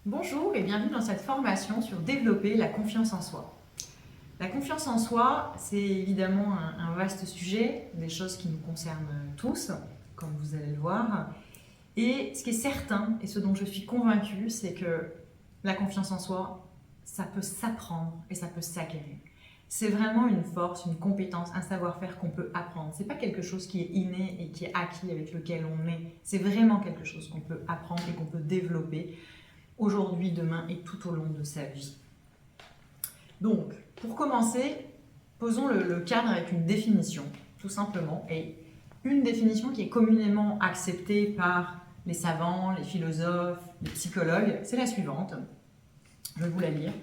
Bonjour et bienvenue dans cette formation sur développer la confiance en soi. La confiance en soi, c'est évidemment un vaste sujet, des choses qui nous concernent tous, comme vous allez le voir. Et ce qui est certain, et ce dont je suis convaincue, c'est que la confiance en soi, ça peut s'apprendre et ça peut s'acquérir. C'est vraiment une force, une compétence, un savoir-faire qu'on peut apprendre. C'est pas quelque chose qui est inné et qui est acquis avec lequel on est. C'est vraiment quelque chose qu'on peut apprendre et qu'on peut développer aujourd'hui, demain et tout au long de sa vie. Donc, pour commencer, posons le cadre avec une définition, tout simplement, et une définition qui est communément acceptée par les savants, les philosophes, les psychologues, c'est la suivante. Je vais vous la lire.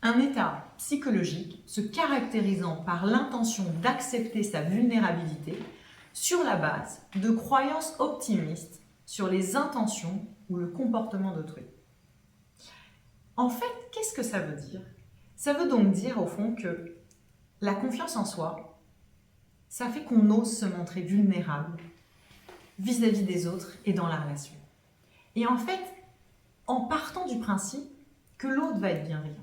Un état psychologique se caractérisant par l'intention d'accepter sa vulnérabilité sur la base de croyances optimistes sur les intentions ou le comportement d'autrui. En fait, qu'est-ce que ça veut dire? Ça veut donc dire au fond que la confiance en soi, ça fait qu'on ose se montrer vulnérable vis-à-vis des autres et dans la relation. Et en fait, en partant du principe que l'autre va être bienveillant.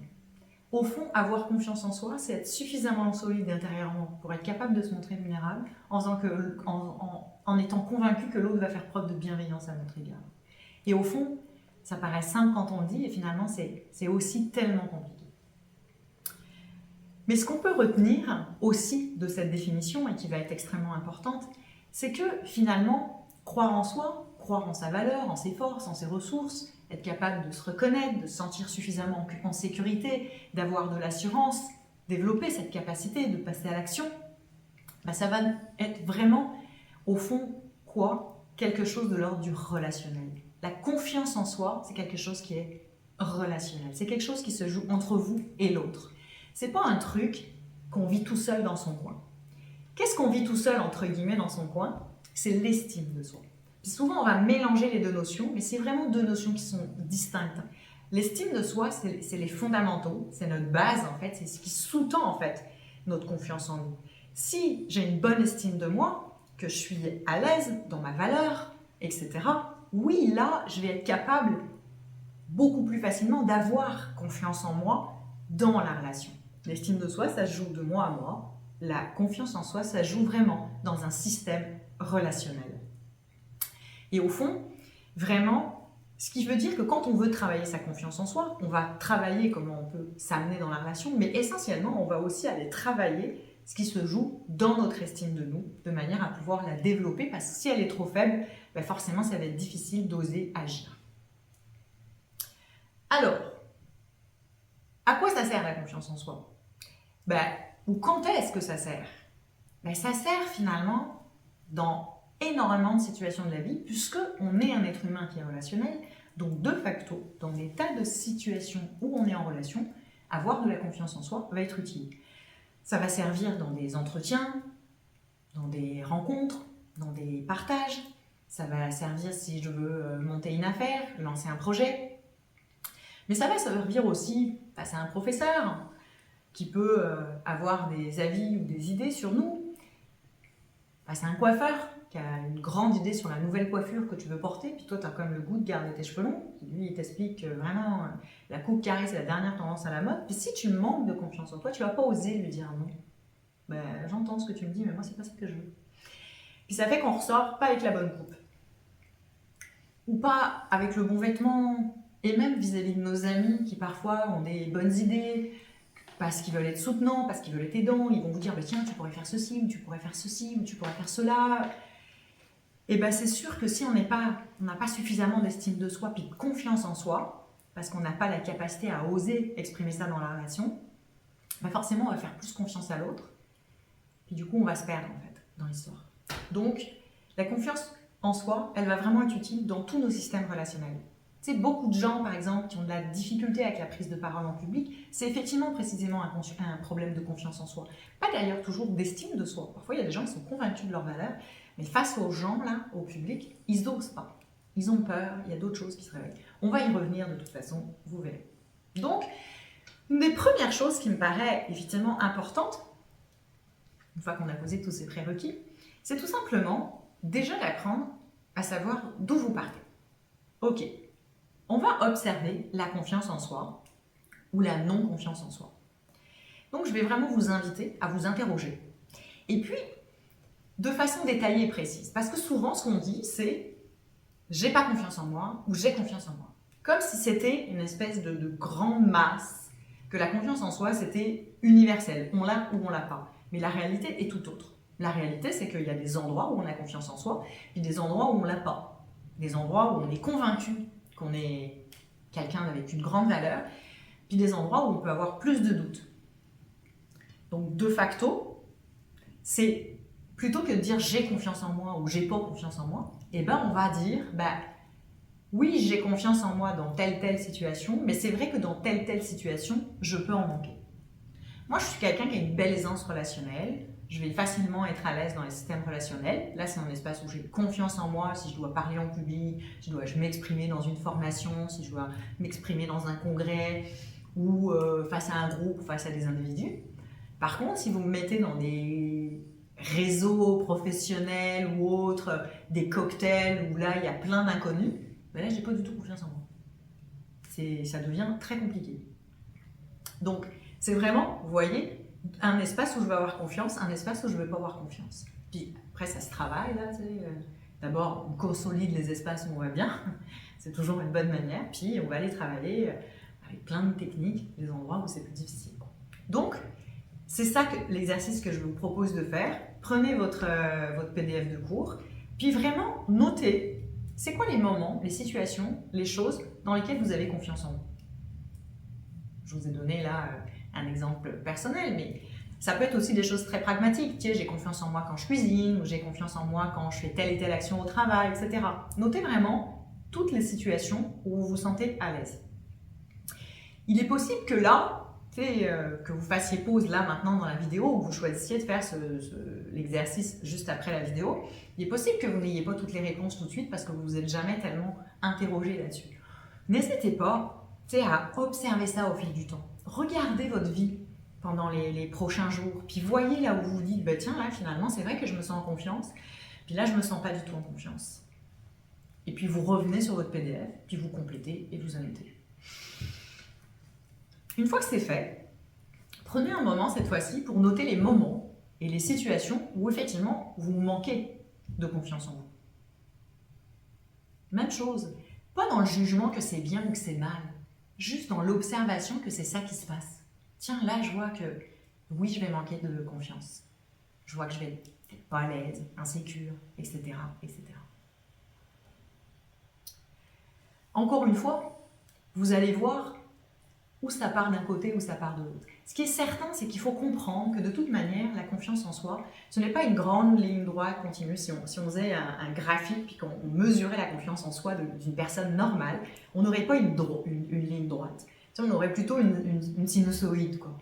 Au fond, avoir confiance en soi, c'est être suffisamment solide intérieurement pour être capable de se montrer vulnérable en étant convaincu que l'autre va faire preuve de bienveillance à notre égard. Et au fond, ça paraît simple quand on le dit et finalement c'est aussi tellement compliqué. Mais ce qu'on peut retenir aussi de cette définition et qui va être extrêmement importante, c'est que finalement, croire en soi, croire en sa valeur, en ses forces, en ses ressources, être capable de se reconnaître, de se sentir suffisamment en sécurité, d'avoir de l'assurance, développer cette capacité de passer à l'action, ça va être vraiment, au fond, quelque chose de l'ordre du relationnel. La confiance en soi, c'est quelque chose qui est relationnel. C'est quelque chose qui se joue entre vous et l'autre. C'est pas un truc qu'on vit tout seul dans son coin. Qu'est-ce qu'on vit tout seul, entre guillemets, dans son coin? C'est l'estime de soi. Puis souvent, on va mélanger les deux notions, mais c'est vraiment deux notions qui sont distinctes. L'estime de soi, c'est les fondamentaux, c'est notre base, en fait, c'est ce qui sous-tend, en fait, notre confiance en nous. Si j'ai une bonne estime de moi, que je suis à l'aise dans ma valeur, etc., oui, là, je vais être capable beaucoup plus facilement d'avoir confiance en moi dans la relation. L'estime de soi, ça se joue de moi à moi. La confiance en soi, ça joue vraiment dans un système relationnel. Et au fond, vraiment, ce qui veut dire que quand on veut travailler sa confiance en soi, on va travailler comment on peut s'amener dans la relation, mais essentiellement, on va aussi aller travailler ce qui se joue dans notre estime de nous, de manière à pouvoir la développer, parce que si elle est trop faible, forcément, ça va être difficile d'oser agir. Alors, à quoi ça sert la confiance en soi? Ou quand est-ce que ça sert? Ça sert finalement dans énormément de situations de la vie, puisqu'on est un être humain qui est relationnel, donc de facto, dans des tas de situations où on est en relation, avoir de la confiance en soi va être utile. Ça va servir dans des entretiens, dans des rencontres, dans des partages. Ça va servir si je veux monter une affaire, lancer un projet. Mais ça va servir aussi face à un professeur qui peut avoir des avis ou des idées sur nous, face à un coiffeur qui a une grande idée sur la nouvelle coiffure que tu veux porter, puis toi tu as quand même le goût de garder tes cheveux longs, qui lui il t'explique que vraiment la coupe carrée c'est la dernière tendance à la mode, puis si tu manques de confiance en toi, tu vas pas oser lui dire non. J'entends ce que tu me dis, mais moi c'est pas ça que je veux. Puis ça fait qu'on ressort pas avec la bonne coupe, ou pas avec le bon vêtement, et même vis-à-vis de nos amis qui parfois ont des bonnes idées, parce qu'ils veulent être soutenants, parce qu'ils veulent être aidants, ils vont vous dire tiens, tu pourrais faire ceci, ou tu pourrais faire ceci, ou tu pourrais faire cela. Et c'est sûr que si on n'a pas suffisamment d'estime de soi, puis de confiance en soi, parce qu'on n'a pas la capacité à oser exprimer ça dans la relation, forcément on va faire plus confiance à l'autre, puis du coup on va se perdre en fait dans l'histoire. Donc la confiance en soi, elle va vraiment être utile dans tous nos systèmes relationnels. Tu sais, beaucoup de gens, par exemple, qui ont de la difficulté avec la prise de parole en public, c'est effectivement précisément un problème de confiance en soi. Pas d'ailleurs toujours d'estime de soi. Parfois, il y a des gens qui sont convaincus de leur valeur, mais face aux gens, là, au public, ils n'osent pas. Ils ont peur, il y a d'autres choses qui se réveillent. On va y revenir de toute façon, vous verrez. Donc, une des premières choses qui me paraît effectivement importante, une fois qu'on a posé tous ces prérequis, c'est tout simplement déjà d'apprendre à savoir d'où vous partez. Ok. on va observer la confiance en soi ou la non-confiance en soi. Donc, je vais vraiment vous inviter à vous interroger. Et puis, de façon détaillée et précise. Parce que souvent, ce qu'on dit, c'est « j'ai pas confiance en moi » ou « j'ai confiance en moi ». Comme si c'était une espèce de grande masse, que la confiance en soi, c'était universel. On l'a ou on l'a pas. Mais la réalité est tout autre. La réalité, c'est qu'il y a des endroits où on a confiance en soi, puis des endroits où on l'a pas. Des endroits où on est convaincu qu'on est quelqu'un avec une grande valeur, puis des endroits où on peut avoir plus de doutes. Donc, de facto, c'est plutôt que de dire j'ai confiance en moi ou j'ai pas confiance en moi, eh ben on va dire oui, j'ai confiance en moi dans telle situation, mais c'est vrai que dans telle situation, je peux en manquer. Moi, je suis quelqu'un qui a une belle aisance relationnelle. Je vais facilement être à l'aise dans les systèmes relationnels. Là, c'est un espace où j'ai confiance en moi, si je dois parler en public, si je dois m'exprimer dans une formation, si je dois m'exprimer dans un congrès ou face à un groupe, face à des individus. Par contre, si vous me mettez dans des réseaux professionnels ou autres, des cocktails où là, il y a plein d'inconnus, ben là, j'ai pas du tout confiance en moi. Ça devient très compliqué. Donc, c'est vraiment, vous voyez, un espace où je vais avoir confiance, un espace où je ne vais pas avoir confiance. Puis après, ça se travaille, là, tu sais. D'abord, on consolide les espaces où on va bien. C'est toujours une bonne manière. Puis, on va aller travailler avec plein de techniques, les endroits où c'est plus difficile. Donc, c'est ça l'exercice que je vous propose de faire. Prenez votre PDF de cours, puis vraiment notez c'est quoi les moments, les situations, les choses dans lesquelles vous avez confiance en vous. Je vous ai donné là un exemple personnel, mais ça peut être aussi des choses très pragmatiques. Tiens, j'ai confiance en moi quand je cuisine, ou j'ai confiance en moi quand je fais telle et telle action au travail, etc. Notez vraiment toutes les situations où vous vous sentez à l'aise. Il est possible que là, que vous fassiez pause là maintenant dans la vidéo, ou que vous choisissiez de faire l'exercice juste après la vidéo, il est possible que vous n'ayez pas toutes les réponses tout de suite parce que vous vous êtes jamais tellement interrogé là-dessus. N'hésitez pas à observer ça au fil du temps. Regardez votre vie pendant les prochains jours, puis voyez là où vous vous dites, tiens là finalement c'est vrai que je me sens en confiance, puis là je me sens pas du tout en confiance. Et puis vous revenez sur votre PDF, puis vous complétez et vous annotez. Une fois que c'est fait, prenez un moment cette fois-ci pour noter les moments et les situations où effectivement vous manquez de confiance en vous. Même chose, pas dans le jugement que c'est bien ou que c'est mal, juste dans l'observation que c'est ça qui se passe. Tiens, là je vois que oui, je vais manquer de confiance. Je vois que je vais être pas à l'aise, insécure, etc., etc. Encore une fois, vous allez voir où ça part d'un côté ou ça part de l'autre. Ce qui est certain, c'est qu'il faut comprendre que de toute manière, la confiance en soi, ce n'est pas une grande ligne droite continue. Si on faisait un graphique puis qu'on mesurait la confiance en soi d'une personne normale, on n'aurait pas une ligne droite. On aurait plutôt une sinusoïde, quoi.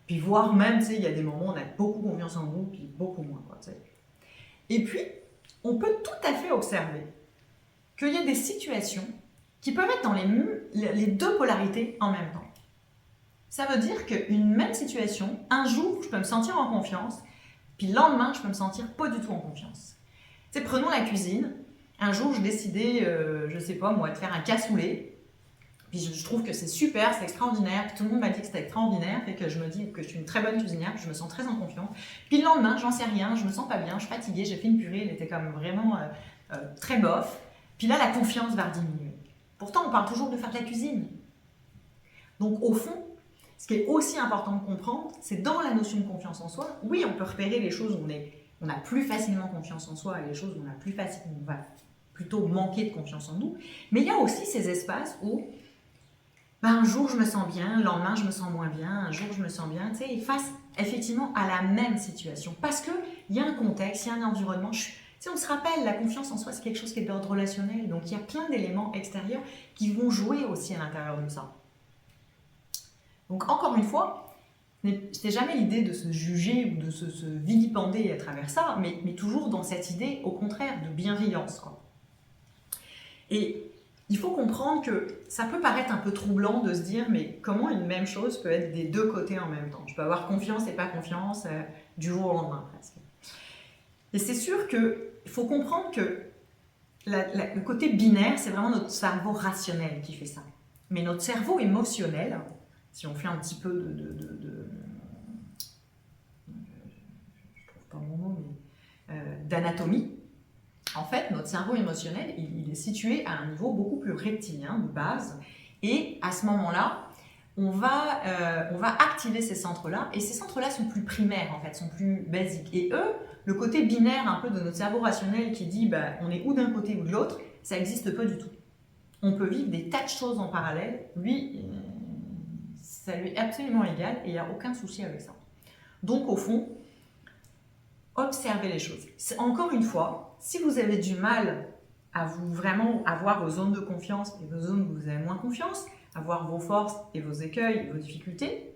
Puis voire même, il y a des moments où on a beaucoup confiance en nous, puis beaucoup moins, quoi. Et puis, on peut tout à fait observer qu'il y a des situations qui peuvent être dans les deux polarités en même temps. Ça veut dire qu'une même situation, un jour, je peux me sentir en confiance, puis le lendemain, je peux me sentir pas du tout en confiance. Prenons la cuisine. Un jour, je décidais, je sais pas moi, de faire un cassoulet. Puis je trouve que c'est super, c'est extraordinaire. Puis tout le monde m'a dit que c'était extraordinaire, et que je me dis que je suis une très bonne cuisinière, que je me sens très en confiance. Puis le lendemain, j'en sais rien, je me sens pas bien, je suis fatiguée, j'ai fait une purée, elle était comme vraiment très bof. Puis là, la confiance va diminuer. Pourtant, on parle toujours de faire de la cuisine. Donc au fond, ce qui est aussi important de comprendre, c'est dans la notion de confiance en soi, oui, on peut repérer les choses où on a plus facilement confiance en soi et les choses où on va plutôt manquer de confiance en nous. Mais il y a aussi ces espaces où un jour je me sens bien, le lendemain je me sens moins bien, un jour je me sens bien, face effectivement à la même situation. Parce qu'il y a un contexte, il y a un environnement. On se rappelle, la confiance en soi, c'est quelque chose qui est d'ordre relationnel. Donc il y a plein d'éléments extérieurs qui vont jouer aussi à l'intérieur de ça. Donc encore une fois, c'est jamais l'idée de se juger ou de se vilipender à travers ça, mais toujours dans cette idée, au contraire, de bienveillance, quoi. Et il faut comprendre que ça peut paraître un peu troublant de se dire, mais comment une même chose peut être des deux côtés en même temps? Je peux avoir confiance et pas confiance du jour au lendemain, presque. Et c'est sûr qu'il faut comprendre que le côté binaire, c'est vraiment notre cerveau rationnel qui fait ça. Mais notre cerveau émotionnel, si on fait un petit peu je trouve pas mon mot, mais d'anatomie, en fait, notre cerveau émotionnel, il est situé à un niveau beaucoup plus reptilien de base, et à ce moment-là, on va activer ces centres-là, et ces centres-là sont plus primaires, en fait, sont plus basiques. Et eux, le côté binaire un peu de notre cerveau rationnel qui dit on est ou d'un côté ou de l'autre, ça n'existe pas du tout. On peut vivre des tas de choses en parallèle. Lui, ça lui est absolument égal et il n'y a aucun souci avec ça. Donc, au fond, observez les choses. Encore une fois, si vous avez du mal à vous vraiment avoir vos zones de confiance et vos zones où vous avez moins confiance, avoir vos forces et vos écueils, vos difficultés,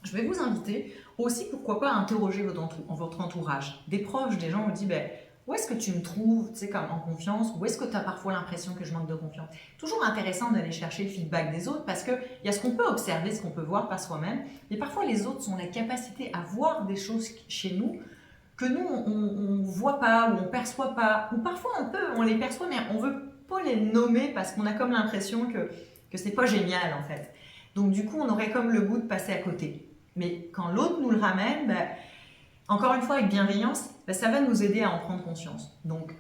je vais vous inviter aussi, pourquoi pas, à interroger votre entourage. Des proches, des gens vous disent, où est-ce que tu me trouves, tu sais, comme en confiance, ou est-ce que tu as parfois l'impression que je manque de confiance? Toujours intéressant d'aller chercher le feedback des autres parce qu'il y a ce qu'on peut observer, ce qu'on peut voir par soi-même, mais parfois les autres ont la capacité à voir des choses chez nous que nous, on ne voit pas ou on ne perçoit pas, ou parfois on les perçoit, mais on ne veut pas les nommer parce qu'on a comme l'impression que c'est pas génial en fait. Donc du coup, on aurait comme le goût de passer à côté. Mais quand l'autre nous le ramène, encore une fois avec bienveillance, ça va nous aider à en prendre conscience. Donc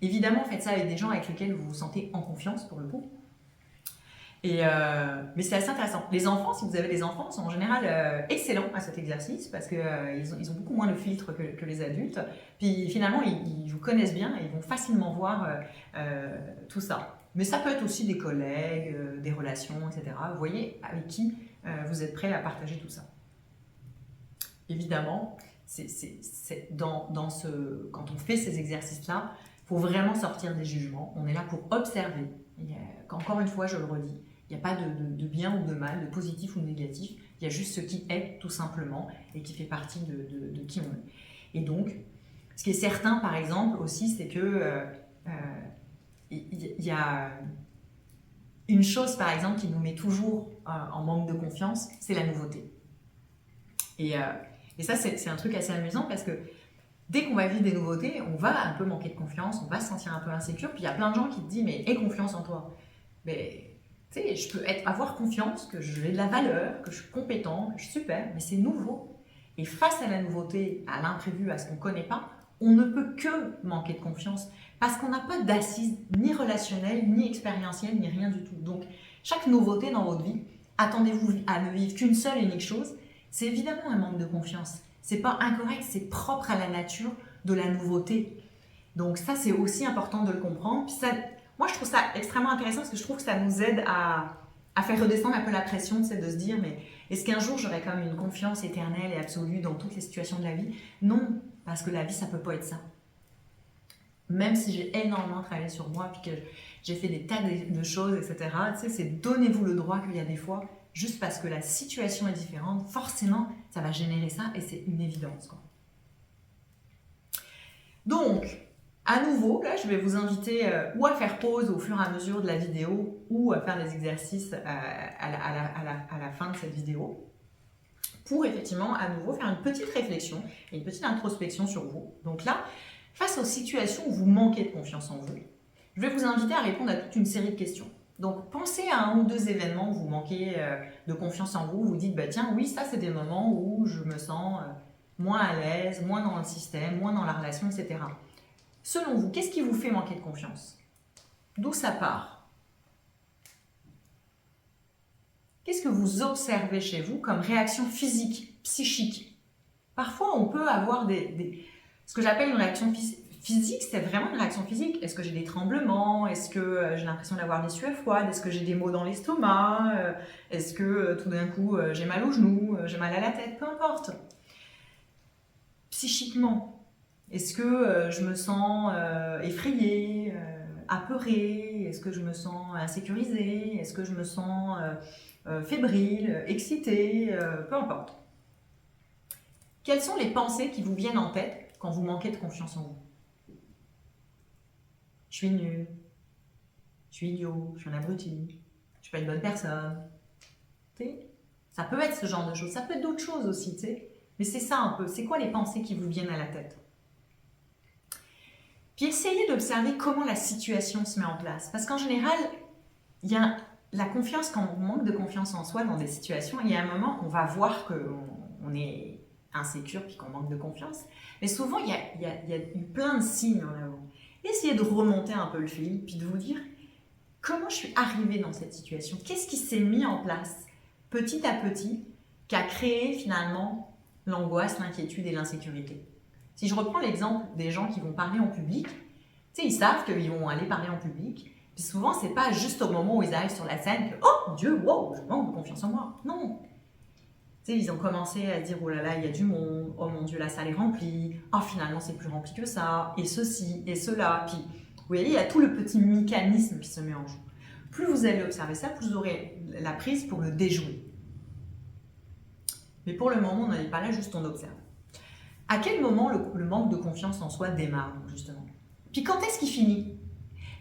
évidemment, faites ça avec des gens avec lesquels vous vous sentez en confiance pour le coup. Mais c'est assez intéressant. Les enfants, si vous avez des enfants, sont en général excellents à cet exercice parce qu'ils ils ont beaucoup moins de filtres que les adultes. Puis finalement, ils vous connaissent bien et ils vont facilement voir tout ça. Mais ça peut être aussi des collègues, des relations, etc. Vous voyez avec qui vous êtes prêt à partager tout ça. Évidemment, quand on fait ces exercices-là, il faut vraiment sortir des jugements. On est là pour observer. Encore une fois, je le redis, il n'y a pas de bien ou de mal, de positif ou de négatif. Il y a juste ce qui est, tout simplement, et qui fait partie de qui on est. Et donc, ce qui est certain, par exemple, aussi, c'est que il y a une chose, par exemple, qui nous met toujours en manque de confiance, c'est la nouveauté. Et ça, c'est un truc assez amusant parce que dès qu'on va vivre des nouveautés, on va un peu manquer de confiance, on va se sentir un peu insécure. Puis il y a plein de gens qui te disent, mais aie confiance en toi. Mais tu sais, je peux avoir confiance que j'ai de la valeur, que je suis compétent, que je suis super, mais c'est nouveau. Et face à la nouveauté, à l'imprévu, à ce qu'on ne connaît pas, on ne peut que manquer de confiance parce qu'on n'a pas d'assise ni relationnelle, ni expérientielle, ni rien du tout. Donc, chaque nouveauté dans votre vie, attendez-vous à ne vivre qu'une seule et unique chose, c'est évidemment un manque de confiance. C'est pas incorrect, c'est propre à la nature de la nouveauté. Donc ça, c'est aussi important de le comprendre. Puis ça, moi, je trouve ça extrêmement intéressant parce que je trouve que ça nous aide à faire redescendre un peu la pression, de se dire, mais est-ce qu'un jour, j'aurai quand même une confiance éternelle et absolue dans toutes les situations de la vie? Non, parce que la vie, ça peut pas être ça. Même si j'ai énormément travaillé sur moi, puis que j'ai fait des tas de choses, etc., tu sais, c'est donnez-vous le droit qu'il y a des fois, juste parce que la situation est différente, forcément, ça va générer ça et c'est une évidence, quoi. Donc, à nouveau, là, je vais vous inviter ou à faire pause au fur et à mesure de la vidéo ou à faire des exercices à la fin de cette vidéo pour effectivement, à nouveau, faire une petite réflexion et une petite introspection sur vous. Donc là, face aux situations où vous manquez de confiance en vous, je vais vous inviter à répondre à toute une série de questions. Donc, pensez à un ou deux événements où vous manquez de confiance en vous. Vous dites, tiens, oui, ça, c'est des moments où je me sens moins à l'aise, moins dans le système, moins dans la relation, etc. Selon vous, qu'est-ce qui vous fait manquer de confiance? D'où ça part? Qu'est-ce que vous observez chez vous comme réaction physique, psychique? Parfois, on peut avoir ce que j'appelle une réaction physique, c'est vraiment une réaction physique. Est-ce que j'ai des tremblements? Est-ce que j'ai l'impression d'avoir des sueurs froides? Est-ce que j'ai des maux dans l'estomac? Est-ce que tout d'un coup, j'ai mal aux genoux? J'ai mal à la tête? Peu importe. Psychiquement, est-ce que je me sens effrayée, apeurée? Est-ce que je me sens insécurisée? Est-ce que je me sens fébrile, excitée? Peu importe. Quelles sont les pensées qui vous viennent en tête quand vous manquez de confiance en vous? Je suis nulle, je suis idiot, je suis un abruti, je suis pas une bonne personne. T'sais, ça peut être ce genre de choses, ça peut être d'autres choses aussi, tu sais. Mais c'est ça un peu, c'est quoi les pensées qui vous viennent à la tête? Puis essayez d'observer comment la situation se met en place. Parce qu'en général, il y a la confiance, quand on manque de confiance en soi dans des situations, il y a un moment, on va voir qu'on est insécure puis qu'on manque de confiance. Mais souvent, il y a eu plein de signes en avant. Essayez de remonter un peu le fil, puis de vous dire comment je suis arrivée dans cette situation. Qu'est-ce qui s'est mis en place petit à petit qui a créé finalement l'angoisse, l'inquiétude et l'insécurité. Si je reprends l'exemple des gens qui vont parler en public, ils savent qu'ils vont aller parler en public. Puis souvent, c'est pas juste au moment où ils arrivent sur la scène que « Oh mon Dieu, wow, je manque de confiance en moi ». Non. Ils ont commencé à dire « Oh là là, il y a du monde. Oh mon Dieu, la salle est remplie. Oh finalement, c'est plus rempli que ça. Et ceci, et cela. » Puis, vous voyez, il y a tout le petit mécanisme qui se met en jeu. Plus vous allez observer ça, plus vous aurez la prise pour le déjouer. Mais pour le moment, on n'en est pas là, juste on observe. À quel moment le manque de confiance en soi démarre, justement? Puis quand est-ce qu'il finit?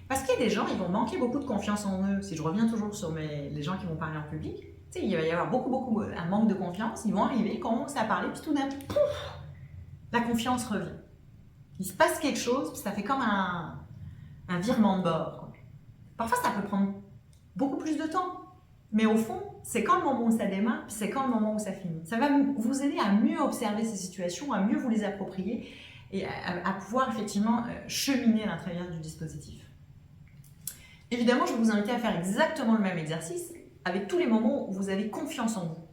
Parce qu'il y a des gens, ils vont manquer beaucoup de confiance en eux. Si je reviens toujours sur les gens qui vont parler en public, il va y avoir beaucoup un manque de confiance. Ils vont arriver, ils commencent à parler, puis tout d'un coup, pouf, la confiance revient. Il se passe quelque chose, puis ça fait comme un virement de bord, quoi. Parfois, ça peut prendre beaucoup plus de temps. Mais au fond, c'est quand le moment où ça démarre, puis c'est quand le moment où ça finit. Ça va vous aider à mieux observer ces situations, à mieux vous les approprier et à pouvoir effectivement cheminer à l'intérieur du dispositif. Évidemment, je vais vous inviter à faire exactement le même exercice avec tous les moments où vous avez confiance en vous.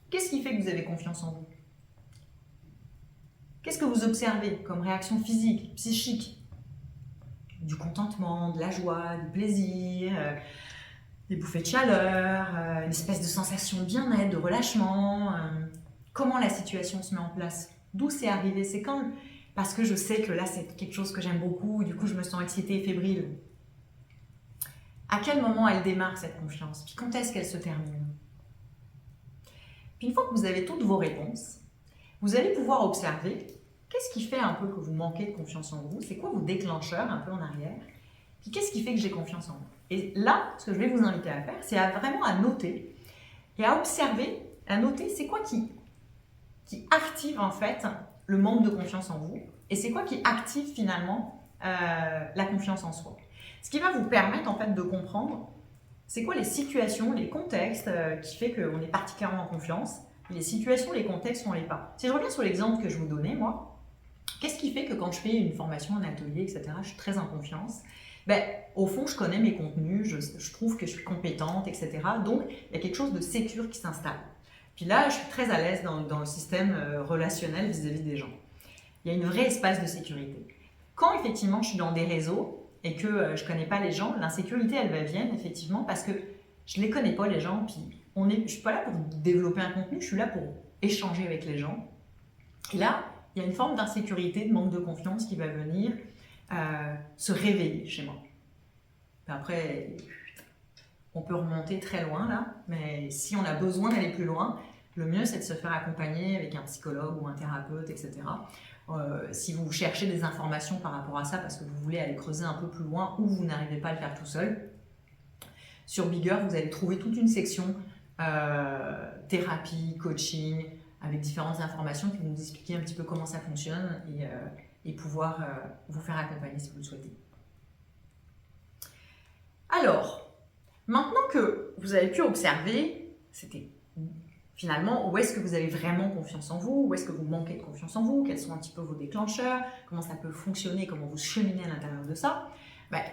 Qu'est-ce qui fait que vous avez confiance en vous? Qu'est-ce que vous observez comme réaction physique, psychique? Du contentement, de la joie, du plaisir, des bouffées de chaleur, une espèce de sensation de bien-être, de relâchement. Comment la situation se met en place? D'où c'est arrivé? C'est quand? Parce que je sais que là, c'est quelque chose que j'aime beaucoup, du coup, je me sens excitée et fébrile. À quel moment elle démarre, cette confiance? Puis quand est-ce qu'elle se termine? Puis une fois que vous avez toutes vos réponses, vous allez pouvoir observer qu'est-ce qui fait un peu que vous manquez de confiance en vous? C'est quoi vos déclencheurs un peu en arrière? Puis qu'est-ce qui fait que j'ai confiance en vous? Et là, ce que je vais vous inviter à faire, c'est vraiment à noter et à observer, à noter c'est quoi qui active en fait le manque de confiance en vous et c'est quoi qui active finalement la confiance en soi. Ce qui va vous permettre en fait de comprendre c'est quoi les situations, les contextes qui fait qu'on est particulièrement en confiance et les situations, les contextes où on ne l'est pas. Si je reviens sur l'exemple que je vous donnais, moi, qu'est-ce qui fait que quand je fais une formation, un atelier, etc., je suis très en confiance? Au fond, je connais mes contenus, je trouve que je suis compétente, etc. Donc, il y a quelque chose de sécure qui s'installe. Puis là, je suis très à l'aise dans le système relationnel vis-à-vis des gens. Il y a une vraie espace de sécurité. Quand, effectivement, je suis dans des réseaux et que je ne connais pas les gens, l'insécurité, elle va venir, effectivement, parce que je ne les connais pas, les gens. Puis, je ne suis pas là pour développer un contenu, je suis là pour échanger avec les gens. Et là, il y a une forme d'insécurité, de manque de confiance qui va venir se réveiller chez moi. Puis après, on peut remonter très loin là, mais si on a besoin d'aller plus loin, le mieux c'est de se faire accompagner avec un psychologue ou un thérapeute, etc. Si vous cherchez des informations par rapport à ça parce que vous voulez aller creuser un peu plus loin ou vous n'arrivez pas à le faire tout seul, sur Bigger, vous allez trouver toute une section thérapie, coaching, avec différentes informations qui vont vous expliquer un petit peu comment ça fonctionne et pouvoir vous faire accompagner si vous le souhaitez. Alors, maintenant que vous avez pu observer, c'était finalement où est-ce que vous avez vraiment confiance en vous, où est-ce que vous manquez de confiance en vous, quels sont un petit peu vos déclencheurs, comment ça peut fonctionner, comment vous cheminez à l'intérieur de ça,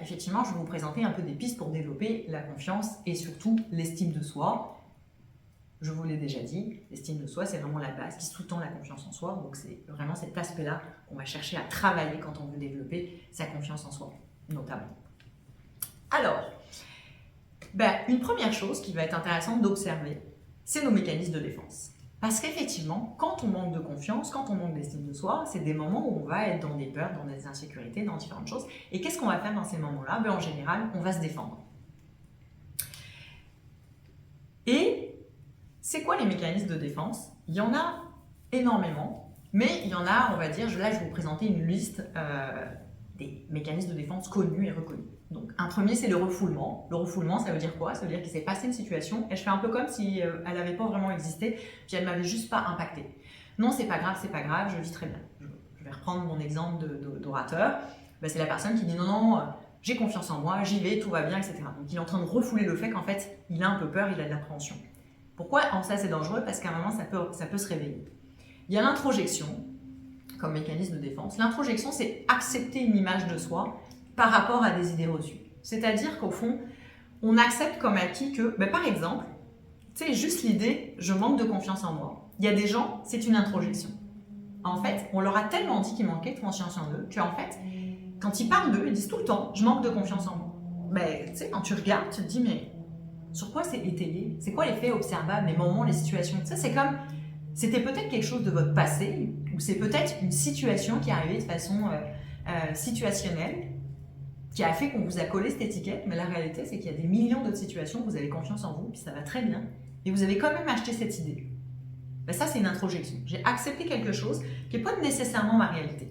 effectivement, je vais vous présenter un peu des pistes pour développer la confiance et surtout l'estime de soi. Je vous l'ai déjà dit, l'estime de soi, c'est vraiment la base qui sous-tend la confiance en soi. Donc, c'est vraiment cet aspect-là qu'on va chercher à travailler quand on veut développer sa confiance en soi, notamment. Alors, une première chose qui va être intéressante d'observer, c'est nos mécanismes de défense. Parce qu'effectivement, quand on manque de confiance, quand on manque d'estime de soi, c'est des moments où on va être dans des peurs, dans des insécurités, dans différentes choses. Et qu'est-ce qu'on va faire dans ces moments-là? En général, on va se défendre. Et c'est quoi les mécanismes de défense? Il y en a énormément, mais il y en a, on va dire, là je vais vous présenter une liste des mécanismes de défense connus et reconnus. Donc un premier, c'est le refoulement. Le refoulement, ça veut dire quoi? Ça veut dire qu'il s'est passé une situation et je fais un peu comme si elle n'avait pas vraiment existé, puis elle ne m'avait juste pas impacté. Non, c'est pas grave, je vis très bien. Je vais reprendre mon exemple d'orateur. ben, c'est la personne qui dit non, non, j'ai confiance en moi, j'y vais, tout va bien, etc. Donc il est en train de refouler le fait qu'en fait, il a un peu peur, il a de l'appréhension. Pourquoi en ça c'est dangereux? Parce qu'à un moment, ça peut se réveiller. Il y a l'introjection comme mécanisme de défense. L'introjection, c'est accepter une image de soi par rapport à des idées reçues. C'est-à-dire qu'au fond, on accepte comme acquis que, ben, par exemple, tu sais, juste l'idée « je manque de confiance en moi ». Il y a des gens, c'est une introjection. En fait, on leur a tellement dit qu'ils manquaient de confiance en eux qu'en fait, quand ils parlent d'eux, ils disent tout le temps « je manque de confiance en moi ». Ben, tu sais, quand tu regardes, tu te dis « mais sur quoi c'est étayé? C'est quoi les faits observables, les moments, les situations ?» Tu sais, c'est comme, c'était peut-être quelque chose de votre passé, ou c'est peut-être une situation qui est arrivée de façon situationnelle, qui a fait qu'on vous a collé cette étiquette, mais la réalité, c'est qu'il y a des millions d'autres situations où vous avez confiance en vous, puis ça va très bien, et vous avez quand même acheté cette idée. Ben ça, c'est une introjection. J'ai accepté quelque chose qui n'est pas nécessairement ma réalité.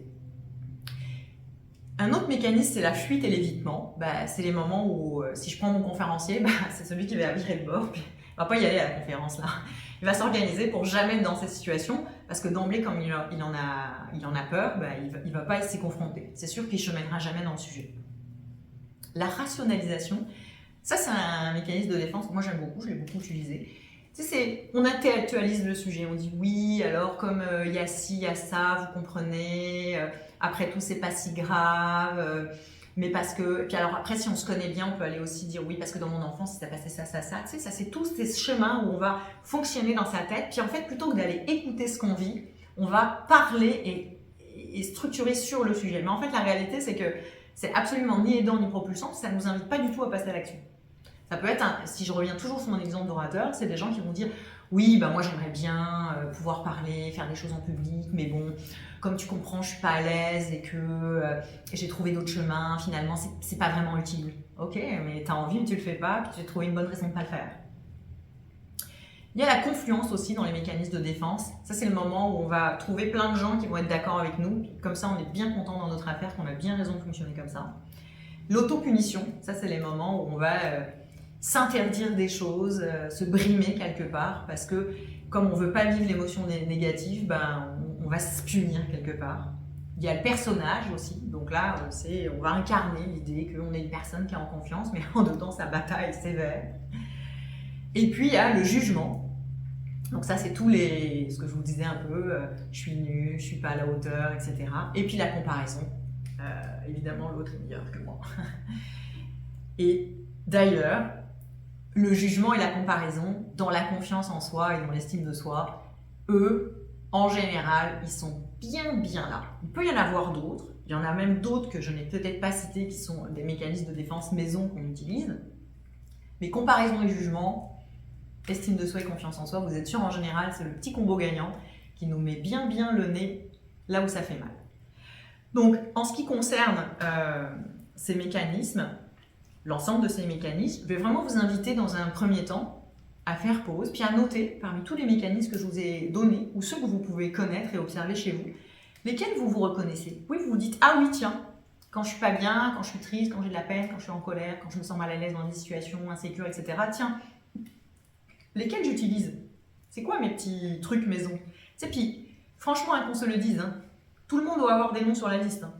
Un autre mécanisme, c'est la fuite et l'évitement. Ben, c'est les moments où, si je prends mon conférencier, ben, c'est celui qui va virer le bord, puis il ne va pas y aller à la conférence là. Il va s'organiser pour jamais être dans cette situation, parce que d'emblée, comme il en a peur, ben, il ne va pas s'y confronter. C'est sûr qu'il ne chemènera jamais dans le sujet. La rationalisation, ça c'est un mécanisme de défense que moi j'aime beaucoup, je l'ai beaucoup utilisé. Tu sais, on intellectualise le sujet, on dit oui, alors comme il y a ci, il y a ça, vous comprenez, après tout c'est pas si grave, mais parce que, puis alors après si on se connaît bien, on peut aller aussi dire oui, parce que dans mon enfance, il s'est passé ça, ça, ça, tu sais, ça c'est tous ces chemins où on va fonctionner dans sa tête, puis en fait, plutôt que d'aller écouter ce qu'on vit, on va parler et structurer sur le sujet. Mais en fait, la réalité, c'est que c'est absolument ni aidant ni propulsant, ça ne nous invite pas du tout à passer à l'action. Ça peut être, si je reviens toujours sur mon exemple d'orateur, c'est des gens qui vont dire « Oui, bah moi j'aimerais bien pouvoir parler, faire des choses en public, mais bon, comme tu comprends, je suis pas à l'aise et que j'ai trouvé d'autres chemins, finalement c'est pas vraiment utile. » Ok, mais tu as envie mais tu le fais pas, puis tu as trouvé une bonne raison de pas le faire. Il y a la confluence aussi dans les mécanismes de défense. Ça, c'est le moment où on va trouver plein de gens qui vont être d'accord avec nous. Comme ça, on est bien content dans notre affaire, qu'on a bien raison de fonctionner comme ça. L'autopunition, ça, c'est les moments où on va s'interdire des choses, se brimer quelque part, parce que comme on ne veut pas vivre l'émotion négative, ben, on va se punir quelque part. Il y a le personnage aussi, donc là, on va incarner l'idée qu'on est une personne qui est en confiance, mais en dedans, sa bataille est sévère. Et puis, il y a le jugement. Donc ça, c'est ce que je vous disais un peu, je suis nul, je suis pas à la hauteur, etc. Et puis la comparaison. Évidemment, l'autre est meilleur que moi. Et d'ailleurs, le jugement et la comparaison, dans la confiance en soi et dans l'estime de soi, eux, en général, ils sont bien là. Il peut y en avoir d'autres. Il y en a même d'autres que je n'ai peut-être pas cités qui sont des mécanismes de défense maison qu'on utilise. Mais comparaison et jugement, estime de soi et confiance en soi, vous êtes sûr en général, c'est le petit combo gagnant qui nous met bien le nez là où ça fait mal. Donc, en ce qui concerne ces mécanismes, l'ensemble de ces mécanismes, je vais vraiment vous inviter dans un premier temps à faire pause, puis à noter parmi tous les mécanismes que je vous ai donnés, ou ceux que vous pouvez connaître et observer chez vous, lesquels vous vous reconnaissez. Oui, vous vous dites « Ah oui, tiens, quand je suis pas bien, quand je suis triste, quand j'ai de la peine, quand je suis en colère, quand je me sens mal à l'aise dans des situations insécures, etc. Tiens, lesquels j'utilise? C'est quoi mes petits trucs maison? Et puis, franchement, qu'on se le dise, hein, tout le monde doit avoir des noms sur la liste. Hein.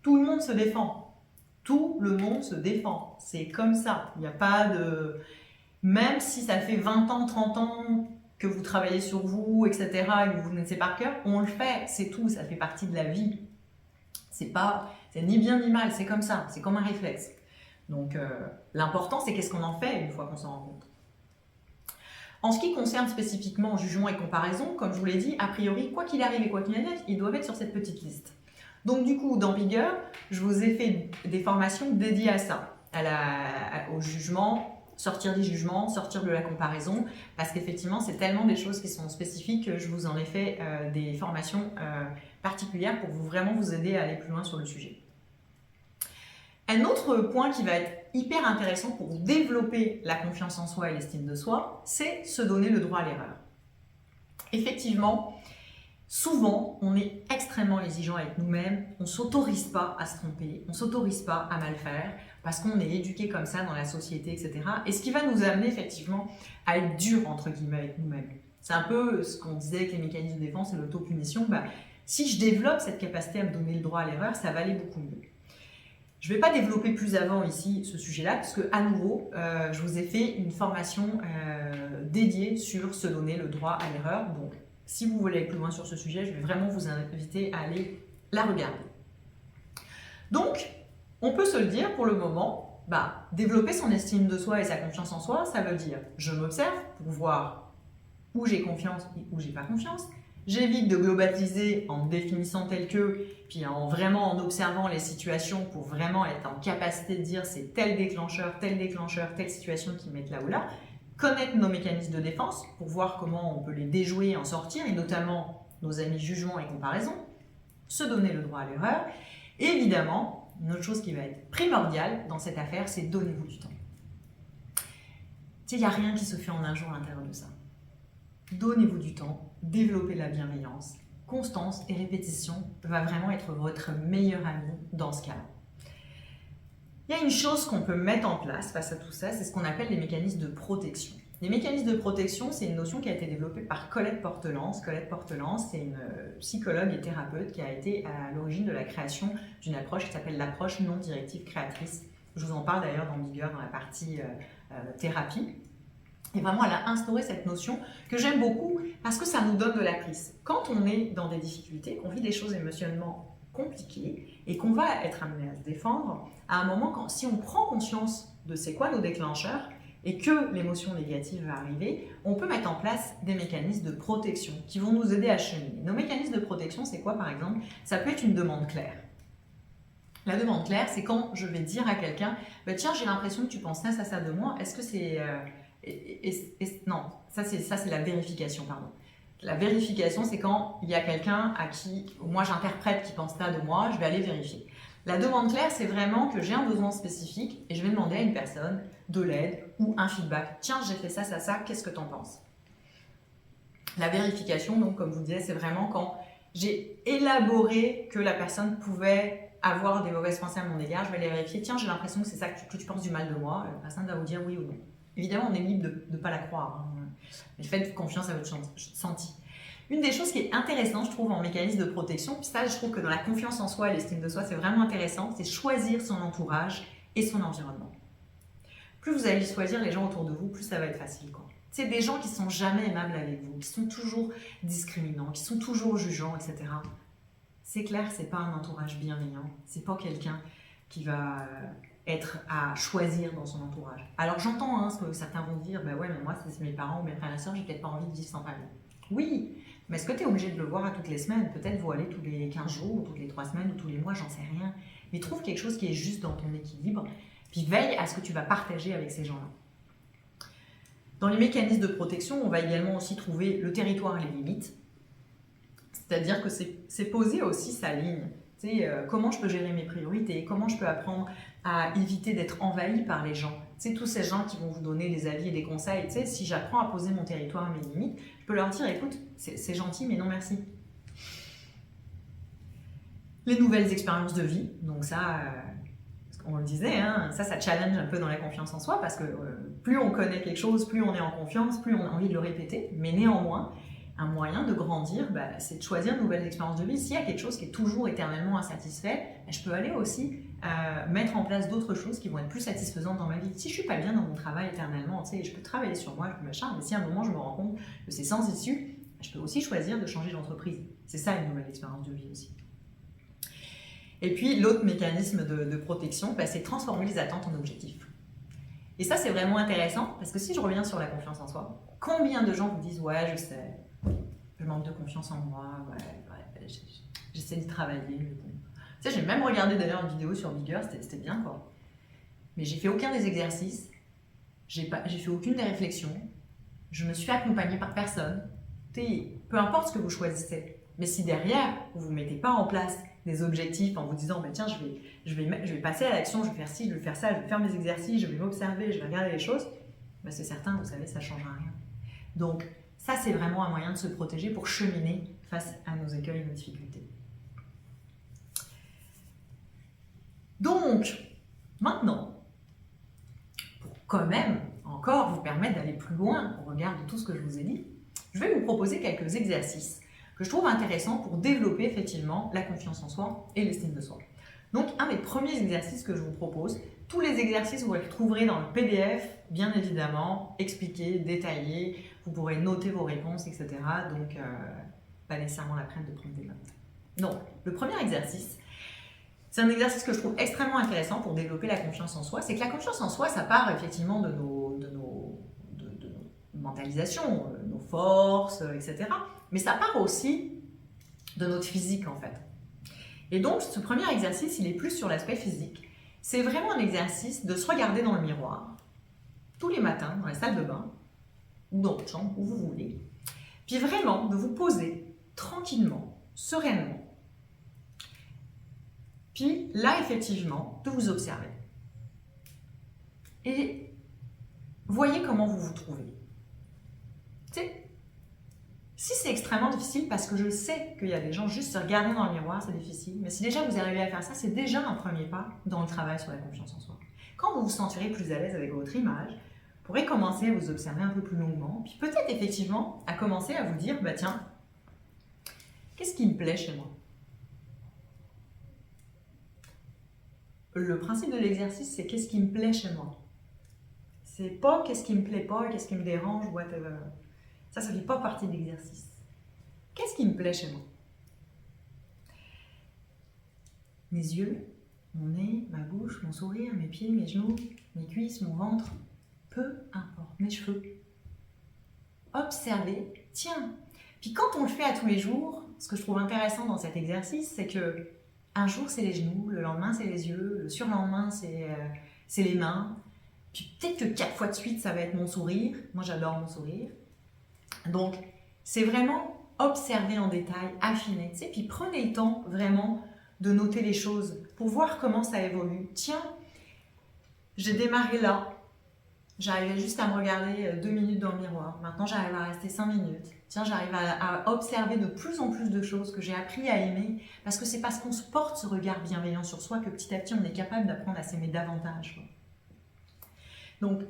Tout le monde se défend. Tout le monde se défend. C'est comme ça. Il n'y a pas de... Même si ça fait 20 ans, 30 ans que vous travaillez sur vous, etc., et que vous connaissez par cœur, on le fait. C'est tout. Ça fait partie de la vie. C'est ni bien ni mal. C'est comme ça. C'est comme un réflexe. Donc, l'important, c'est qu'est-ce qu'on en fait une fois qu'on s'en rend compte. En ce qui concerne spécifiquement jugement et comparaison, comme je vous l'ai dit, a priori, quoi qu'il arrive et quoi qu'il en ait, ils doivent être sur cette petite liste. Donc du coup, dans Bigger, je vous ai fait des formations dédiées à ça, au jugement, sortir des jugements, sortir de la comparaison, parce qu'effectivement, c'est tellement des choses qui sont spécifiques que je vous en ai fait des formations particulières pour vraiment vous aider à aller plus loin sur le sujet. Un autre point qui va être hyper intéressant pour développer la confiance en soi et l'estime de soi, c'est se donner le droit à l'erreur. Effectivement, souvent, on est extrêmement exigeant avec nous-mêmes, on ne s'autorise pas à se tromper, on ne s'autorise pas à mal faire, parce qu'on est éduqué comme ça dans la société, etc. Et ce qui va nous amener effectivement à être dur, entre guillemets, avec nous-mêmes. C'est un peu ce qu'on disait avec les mécanismes de défense et l'autopunition. Si je développe cette capacité à me donner le droit à l'erreur, ça va aller beaucoup mieux. Je ne vais pas développer plus avant ici ce sujet-là, parce que à nouveau, je vous ai fait une formation dédiée sur se donner le droit à l'erreur. Donc, si vous voulez aller plus loin sur ce sujet, je vais vraiment vous inviter à aller la regarder. Donc, on peut se le dire pour le moment, développer son estime de soi et sa confiance en soi, ça veut dire je m'observe pour voir où j'ai confiance et où j'ai pas confiance. J'évite de globaliser en définissant tel que, puis vraiment en observant les situations pour vraiment être en capacité de dire c'est tel déclencheur, telle situation qui me met là ou là. Connaître nos mécanismes de défense pour voir comment on peut les déjouer et en sortir, et notamment nos amis jugement et comparaison. Se donner le droit à l'erreur. Et évidemment, une autre chose qui va être primordiale dans cette affaire, c'est donnez-vous du temps. Il n'y a rien qui se fait en un jour à l'intérieur de ça. Donnez-vous du temps, développez la bienveillance, constance et répétition va vraiment être votre meilleur ami dans ce cas-là. Il y a une chose qu'on peut mettre en place face à tout ça, c'est ce qu'on appelle les mécanismes de protection. Les mécanismes de protection, c'est une notion qui a été développée par Colette Portelance. Colette Portelance, c'est une psychologue et thérapeute qui a été à l'origine de la création d'une approche qui s'appelle l'approche non directive créatrice. Je vous en parle d'ailleurs dans Bigger dans la partie thérapie. Et vraiment, elle a instauré cette notion que j'aime beaucoup parce que ça nous donne de la prise. Quand on est dans des difficultés, qu'on vit des choses émotionnellement compliquées et qu'on va être amené à se défendre, à un moment, si on prend conscience de c'est quoi nos déclencheurs et que l'émotion négative va arriver, on peut mettre en place des mécanismes de protection qui vont nous aider à cheminer. Nos mécanismes de protection, c'est quoi par exemple? Ça peut être une demande claire. La demande claire, c'est quand je vais dire à quelqu'un tiens, j'ai l'impression que tu penses ça de moi, est-ce que c'est... non, ça c'est la vérification, pardon. La vérification, c'est quand il y a quelqu'un à qui moi j'interprète qui pense ça de moi, je vais aller vérifier. La demande claire, c'est vraiment que j'ai un besoin spécifique et je vais demander à une personne de l'aide ou un feedback. Tiens, j'ai fait ça, qu'est-ce que tu en penses? La vérification, donc comme je vous disais, c'est vraiment quand j'ai élaboré que la personne pouvait avoir des mauvaises pensées à mon égard, je vais les vérifier. Tiens, j'ai l'impression que c'est ça que tu penses du mal de moi. La personne va vous dire oui ou non. Évidemment, on est libre de ne pas la croire. Mais faites confiance à votre senti. Une des choses qui est intéressante, je trouve, en mécanisme de protection, puis ça, je trouve que dans la confiance en soi et l'estime de soi, c'est vraiment intéressant, c'est choisir son entourage et son environnement. Plus vous allez choisir les gens autour de vous, plus ça va être facile, quoi. C'est des gens qui sont jamais aimables avec vous, qui sont toujours discriminants, qui sont toujours jugeants, etc. C'est clair, c'est pas un entourage bienveillant. C'est pas quelqu'un qui va être à choisir dans son entourage. Alors j'entends ce que certains vont dire, ouais, mais moi, c'est mes parents ou mes frères et sœurs, j'ai peut-être pas envie de vivre sans famille. Oui, mais est-ce que tu es obligé de le voir à toutes les semaines? Peut-être vous allez tous les 15 jours, ou toutes les 3 semaines, ou tous les mois, j'en sais rien. Mais trouve quelque chose qui est juste dans ton équilibre, puis veille à ce que tu vas partager avec ces gens-là. Dans les mécanismes de protection, on va également aussi trouver le territoire et les limites. C'est-à-dire que c'est poser aussi sa ligne. Comment je peux gérer mes priorités, comment je peux apprendre à éviter d'être envahi par les gens. Tous ces gens qui vont vous donner des avis et des conseils, si j'apprends à poser mon territoire et mes limites, je peux leur dire, écoute, c'est gentil, mais non merci. Les nouvelles expériences de vie, donc ça, on le disait, ça challenge un peu dans la confiance en soi, parce que plus on connaît quelque chose, plus on est en confiance, plus on a envie de le répéter, mais néanmoins, un moyen de grandir, c'est de choisir de nouvelles expériences de vie. S'il y a quelque chose qui est toujours éternellement insatisfait, je peux aller aussi mettre en place d'autres choses qui vont être plus satisfaisantes dans ma vie. Si je suis pas bien dans mon travail éternellement, je peux travailler sur moi, mais si à un moment je me rends compte que c'est sans issue, je peux aussi choisir de changer d'entreprise. C'est ça une nouvelle expérience de vie aussi. Et puis l'autre mécanisme de protection, c'est transformer les attentes en objectifs. Et ça c'est vraiment intéressant, parce que si je reviens sur la confiance en soi, combien de gens vous disent « ouais, je sais, je manque de confiance en moi, ouais, j'essaie de travailler, mais bon. » J'ai même regardé d'ailleurs une vidéo sur Bigger, c'était bien quoi. Mais j'ai fait aucun des exercices, j'ai fait aucune des réflexions, je me suis accompagnée par personne. Peu importe ce que vous choisissez, mais si derrière vous ne mettez pas en place des objectifs en vous disant tiens, je vais passer à l'action, je vais faire ci, je vais faire ça, je vais faire mes exercices, je vais m'observer, je vais regarder les choses, c'est certain, vous savez, ça ne changera rien. Donc ça, c'est vraiment un moyen de se protéger pour cheminer face à nos écueils et nos difficultés. Donc, maintenant, pour quand même encore vous permettre d'aller plus loin au regard de tout ce que je vous ai dit, je vais vous proposer quelques exercices que je trouve intéressants pour développer effectivement la confiance en soi et l'estime de soi. Donc, un des premiers exercices que je vous propose, tous les exercices, vous les retrouverez dans le PDF, bien évidemment, expliqués, détaillés. Vous pourrez noter vos réponses, etc. Donc, pas nécessairement la peine de prendre des notes. Donc, le premier exercice, c'est un exercice que je trouve extrêmement intéressant pour développer la confiance en soi. C'est que la confiance en soi, ça part effectivement de nos mentalisations, nos forces, etc. Mais ça part aussi de notre physique, en fait. Et donc, ce premier exercice, il est plus sur l'aspect physique. C'est vraiment un exercice de se regarder dans le miroir, tous les matins, dans la salle de bain, ou dans votre chambre, où vous voulez. Puis vraiment, de vous poser tranquillement, sereinement. Puis là, effectivement, de vous observer. Et voyez comment vous vous trouvez. Tu sais, si c'est extrêmement difficile, parce que je sais qu'il y a des gens, juste se regarder dans le miroir, c'est difficile, mais si déjà vous arrivez à faire ça, c'est déjà un premier pas dans le travail sur la confiance en soi. Quand vous vous sentirez plus à l'aise avec votre image, vous pourrez commencer à vous observer un peu plus longuement, puis peut-être effectivement à commencer à vous dire, bah tiens, qu'est-ce qui me plaît chez moi? Le principe de l'exercice, c'est qu'est-ce qui me plaît chez moi. C'est pas qu'est-ce qui me plaît pas, qu'est-ce qui me dérange, whatever. Ça fait pas partie de l'exercice. Qu'est-ce qui me plaît chez moi? Mes yeux, mon nez, ma bouche, mon sourire, mes pieds, mes genoux, mes cuisses, mon ventre, peu importe, mes cheveux. Observez, tiens. Puis quand on le fait à tous les jours, ce que je trouve intéressant dans cet exercice, c'est que un jour c'est les genoux, le lendemain c'est les yeux, le surlendemain c'est les mains. Puis peut-être que 4 fois de suite ça va être mon sourire. Moi j'adore mon sourire. Donc c'est vraiment observer en détail, affiner, tu sais, puis prenez le temps vraiment de noter les choses pour voir comment ça évolue. Tiens, j'ai démarré là, j'arrivais juste à me regarder 2 minutes dans le miroir. Maintenant, j'arrive à rester 5 minutes. Tiens, j'arrive à observer de plus en plus de choses que j'ai appris à aimer parce que c'est parce qu'on se porte ce regard bienveillant sur soi que petit à petit, on est capable d'apprendre à s'aimer davantage. Donc,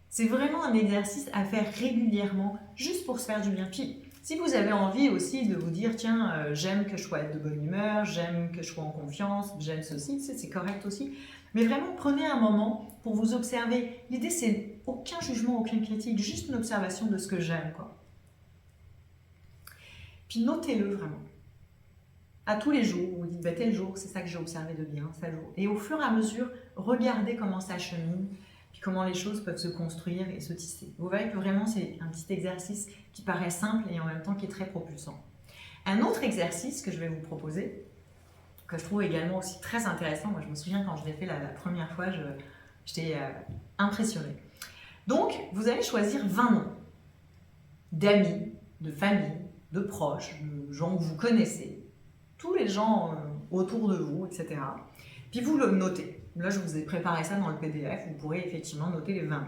c'est vraiment un exercice à faire régulièrement, juste pour se faire du bien. Puis, si vous avez envie aussi de vous dire, tiens, j'aime que je sois de bonne humeur, j'aime que je sois en confiance, j'aime ceci, c'est correct aussi. Mais vraiment, prenez un moment pour vous observer. L'idée, c'est aucun jugement, aucune critique, juste une observation de ce que j'aime, quoi. Puis notez-le vraiment. À tous les jours, vous vous dites, bah, tel jour, c'est ça que j'ai observé de bien, tel jour. Et au fur et à mesure, regardez comment ça chemine, puis comment les choses peuvent se construire et se tisser. Vous voyez que vraiment, c'est un petit exercice qui paraît simple et en même temps qui est très propulsant. Un autre exercice que je vais vous proposer, que je trouve également aussi très intéressant, moi je me souviens quand je l'ai fait la première fois, j'étais impressionnée. Donc, vous allez choisir 20 noms d'amis, de famille, de proches, de gens que vous connaissez, tous les gens autour de vous, etc. Puis vous le notez. Là, je vous ai préparé ça dans le PDF, vous pourrez effectivement noter les 20 noms.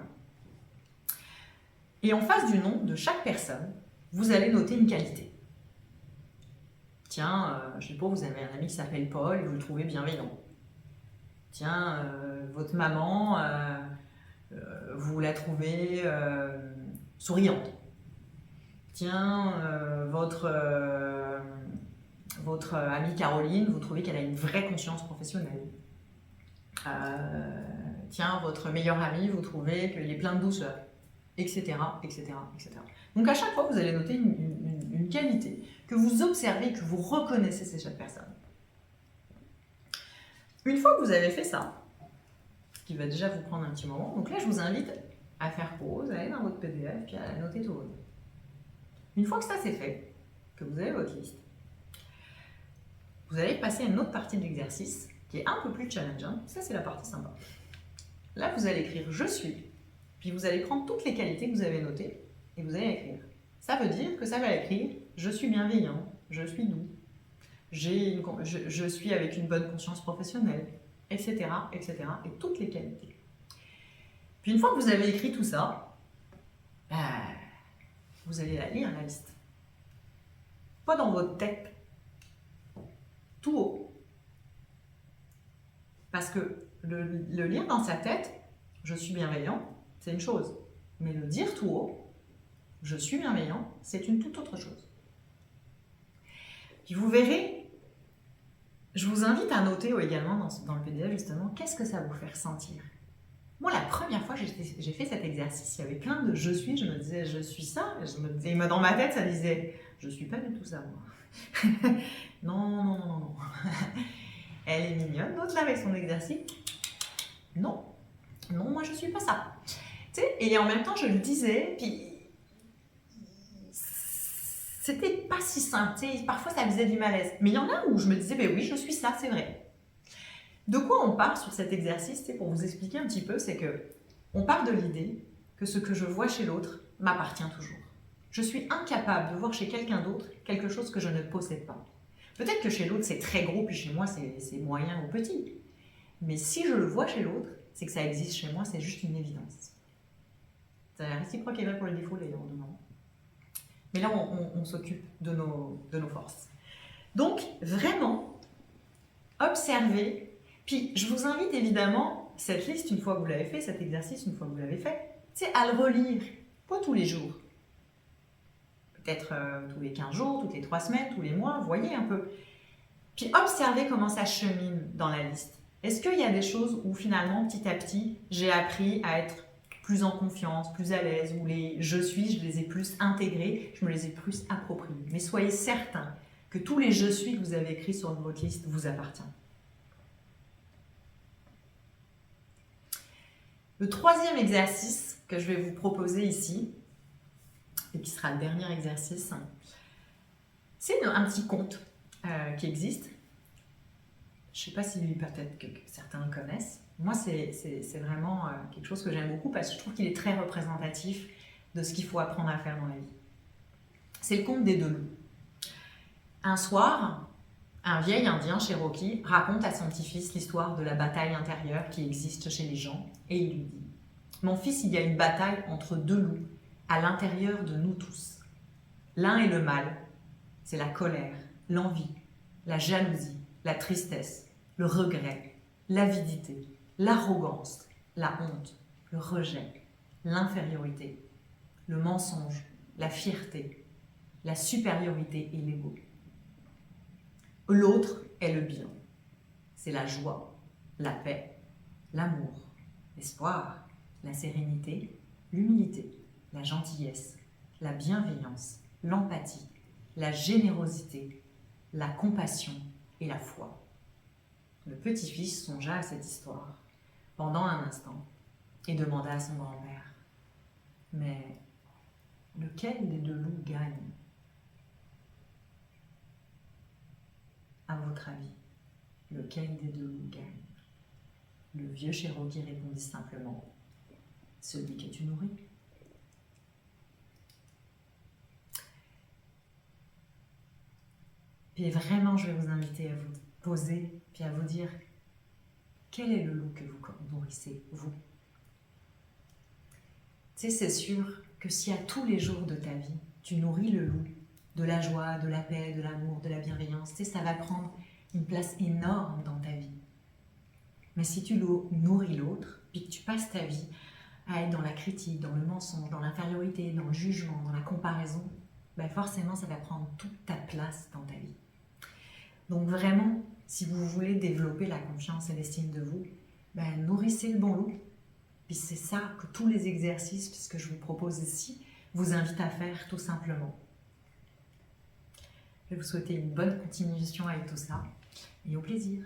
Et en face du nom de chaque personne, vous allez noter une qualité. Tiens, je ne sais pas, vous avez un ami qui s'appelle Paul et vous le trouvez bienveillant. Tiens, votre maman, vous la trouvez souriante. Tiens, votre amie Caroline, vous trouvez qu'elle a une vraie conscience professionnelle. Tiens, votre meilleur ami, vous trouvez qu'il est plein de douceur, etc., etc., etc. Donc à chaque fois, vous allez noter une qualité que vous observez, que vous reconnaissez chez chaque personne. Une fois que vous avez fait ça, ce qui va déjà vous prendre un petit moment, donc là je vous invite à faire pause, à aller dans votre PDF, puis à noter tout vos noms. Une fois que ça c'est fait, que vous avez votre liste, vous allez passer à une autre partie de l'exercice qui est un peu plus challengeant. Ça c'est la partie sympa. Là vous allez écrire « je suis », puis vous allez prendre toutes les qualités que vous avez notées et vous allez écrire. Ça veut dire que ça va écrire « je suis bienveillant, je suis doux, je suis avec une bonne conscience professionnelle », etc., etc., et toutes les qualités. Puis une fois que vous avez écrit tout ça, vous allez la lire, la liste. Pas dans votre tête, tout haut. Parce que le lire dans sa tête, je suis bienveillant, c'est une chose. Mais le dire tout haut, je suis bienveillant, c'est une toute autre chose. Puis vous verrez, Je vous invite à noter également dans le PDF justement, qu'est-ce que ça vous fait ressentir? Moi, la première fois que j'ai fait cet exercice, il y avait plein de je suis, je me disais je suis ça, et je me disais, dans ma tête, ça disait je suis pas du tout ça, moi. Non, non, non, non, non. Elle est mignonne, note-la avec son exercice. Non, non, moi je suis pas ça. Tu sais, et en même temps, je le disais, puis c'était pas si simple. Tu sais, parfois, ça faisait du malaise. Mais il y en a où je me disais, ben oui, je suis ça, c'est vrai. De quoi on part sur cet exercice, pour vous expliquer un petit peu, c'est que on part de l'idée que ce que je vois chez l'autre m'appartient toujours. Je suis incapable de voir chez quelqu'un d'autre quelque chose que je ne possède pas. Peut-être que chez l'autre c'est très gros, puis chez moi c'est moyen ou petit. Mais si je le vois chez l'autre, c'est que ça existe chez moi, c'est juste une évidence. C'est la réciproque est vrai pour les défauts, les non. Mais là, on s'occupe de nos forces. Donc, vraiment, observez. Puis, je vous invite évidemment, cette liste, une fois que vous l'avez fait, cet exercice, une fois que vous l'avez fait, c'est à le relire. Pas tous les jours. Peut-être tous les 15 jours, toutes les 3 semaines, tous les mois, voyez un peu. Puis, observez comment ça chemine dans la liste. Est-ce qu'il y a des choses où finalement, petit à petit, j'ai appris à être plus en confiance, plus à l'aise, où les je suis, je les ai plus intégrés, je me les ai plus appropriés. Mais soyez certains que tous les je suis que vous avez écrits sur votre liste vous appartiennent. Le troisième exercice que je vais vous proposer ici, et qui sera le dernier exercice, c'est un petit conte qui existe. Je ne sais pas si peut-être que certains le connaissent. Moi, c'est vraiment quelque chose que j'aime beaucoup parce que je trouve qu'il est très représentatif de ce qu'il faut apprendre à faire dans la vie. C'est le conte des deux loups. Un soir, un vieil indien Cherokee raconte à son petit-fils l'histoire de la bataille intérieure qui existe chez les gens et il lui dit « Mon fils, il y a une bataille entre deux loups à l'intérieur de nous tous. L'un est le mal, c'est la colère, l'envie, la jalousie, la tristesse, le regret, l'avidité, l'arrogance, la honte, le rejet, l'infériorité, le mensonge, la fierté, la supériorité et l'ego. L'autre est le bien. C'est la joie, la paix, l'amour, l'espoir, la sérénité, l'humilité, la gentillesse, la bienveillance, l'empathie, la générosité, la compassion et la foi. » Le petit-fils songea à cette histoire pendant un instant et demanda à son grand-père « Mais lequel des deux loups gagne ? À votre avis, lequel des deux loups gagne ?» Le vieux Cherokee répondit simplement « Celui que tu nourris. » Puis vraiment, je vais vous inviter à vous poser, puis à vous dire quel est le loup que vous nourrissez, vous. Tu sais, c'est sûr que si à tous les jours de ta vie, tu nourris le loup de la joie, de la paix, de l'amour, de la bienveillance, tu sais, ça va prendre une place énorme dans ta vie. Mais si tu nourris l'autre, puis que tu passes ta vie à être dans la critique, dans le mensonge, dans l'infériorité, dans le jugement, dans la comparaison, ben forcément, ça va prendre toute ta place dans ta vie. Donc vraiment, si vous voulez développer la confiance et l'estime de vous, ben nourrissez le bon loup. Puis c'est ça que tous les exercices que je vous propose ici vous invitent à faire tout simplement. Je vais vous souhaiter une bonne continuation avec tout ça et au plaisir.